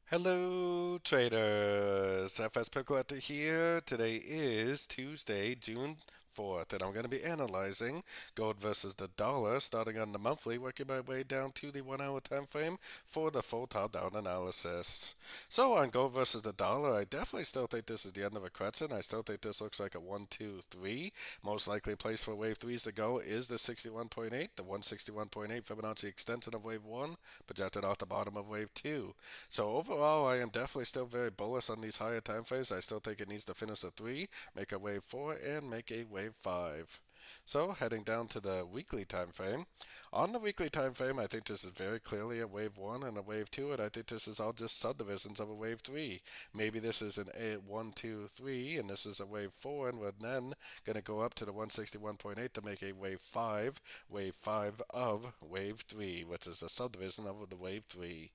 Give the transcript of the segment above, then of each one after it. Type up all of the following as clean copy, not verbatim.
Hello, traders. FX Pip Collector here. Today is Tuesday, June 4th, and I'm going to be analyzing gold versus the dollar, starting on the monthly, working my way down to the 1 hour time frame for the full top-down analysis. So on gold versus the dollar, I definitely still think this is the end of a correction. I still think this looks like a 1, 2, 3. Most likely place for wave 3s to go is the 61.8, the 161.8 Fibonacci extension of wave 1, projected off the bottom of wave 2. So overall, I am definitely still very bullish on these higher time frames. I still think it needs to finish a 3, make a wave 4, and make a wave 5. So heading down to the weekly time frame. On the weekly time frame, I think this is very clearly a wave 1 and a wave 2, and I think this is all just subdivisions of a wave 3. Maybe this is an A 1, 2, 3, and this is a wave 4, and we're then going to go up to the 161.8 to make a wave 5 of wave 3, which is a subdivision of the wave 3.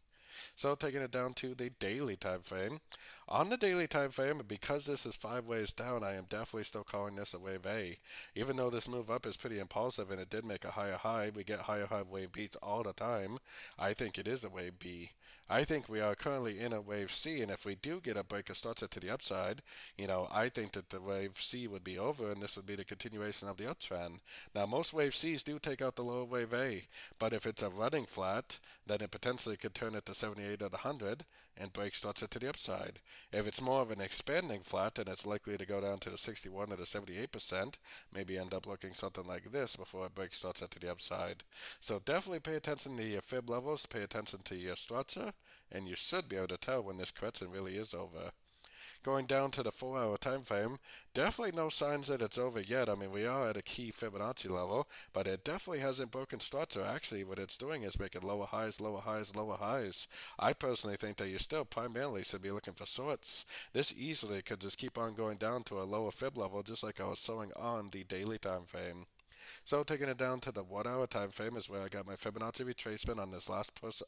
So taking it down to the daily time frame. On the daily time frame, because this is 5 waves down, I am definitely still calling this a wave A. Even though this move up is pretty impulsive and it did make a higher high, we get higher high wave beats all the time. I think it is a wave B. I think we are currently in a wave C, and if we do get a break of structure to the upside, I think that the wave C would be over and this would be the continuation of the uptrend. Now, most wave Cs do take out the lower wave A, but if it's a running flat, then it potentially could turn it to 78 at 100 and break structure to the upside. If it's more of an expanding flat, then it's likely to go down to the 61 or the 78%, maybe end up looking something like this before it breaks structure to the upside. So definitely pay attention to your fib levels, pay attention to your structure, and you should be able to tell when this correction really is over. Going down to the 4 hour time frame, definitely no signs that it's over yet. I mean, we are at a key Fibonacci level, but it definitely hasn't broken structure. Actually, what it's doing is making lower highs, lower highs, lower highs. I personally think that you still primarily should be looking for sorts. This easily could just keep on going down to a lower fib level, just like I was showing on the daily time frame. So taking it down to the 1 hour time frame is where I got my Fibonacci retracement on this last push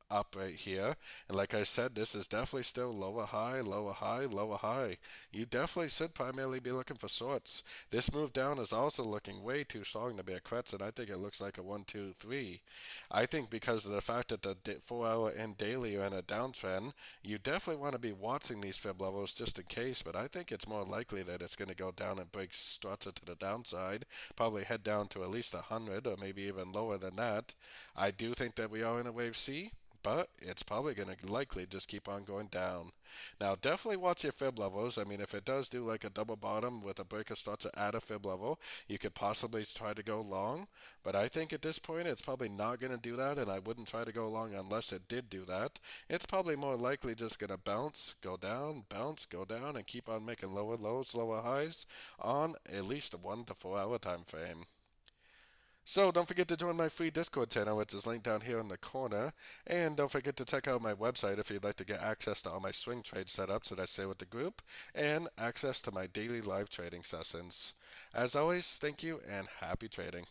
up right here. And like I said, this is definitely still lower high, lower high, lower high. You definitely should primarily be looking for sorts. This move down is also looking way too strong to be a correction. I think it looks like a 1, 2, 3. I think because of the fact that the 4 hour and daily are in a downtrend, you definitely want to be watching these fib levels just in case, but I think it's more likely that it's going to go down and break structure to the downside, probably head down to at least 100 or maybe even lower than that. I do think that we are in a wave C, but it's probably going to likely just keep on going down. Now, definitely watch your fib levels. I mean, if it does do like a double bottom with a breaker starts at a fib level, you could possibly try to go long. But I think at this point, it's probably not going to do that, and I wouldn't try to go long unless it did do that. It's probably more likely just going to bounce, go down, and keep on making lower lows, lower highs on at least a 1 to 4 hour time frame. So don't forget to join my free Discord channel, which is linked down here in the corner. And don't forget to check out my website if you'd like to get access to all my swing trade setups that I share with the group, and access to my daily live trading sessions. As always, thank you and happy trading.